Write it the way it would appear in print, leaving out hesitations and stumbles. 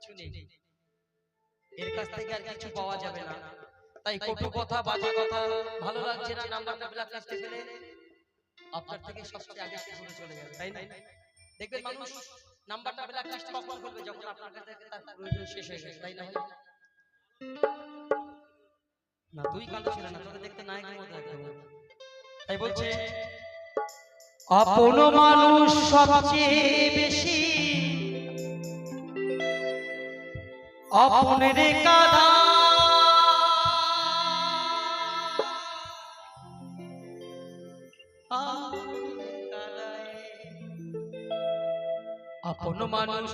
কিছু নেই, এর কাছ থেকে আর কিছু পাওয়া যাবে না। তাই কটু কথা, বাজে কথা ভালো লাগছে না, নাম্বারটা ব্ল্যাক লিস্টে ফেলে আপনার থেকে সবচেয়ে আগে শুরু চলে যাবে, তাই না? দেখবেন মানুষ নাম্বারটা ব্ল্যাক লিস্ট কখন করবে, যখন আপনার কাছে তার প্রয়োজন শেষ হয়ে গেছে, তাই না? না তুই কাঁদো ছিল না, তোকে দেখতে নায়কের মতো একদম। তাই বলছে আপন মানুষ সবচেয়ে বেশি আপনের কাঁদা, আপন মানুষ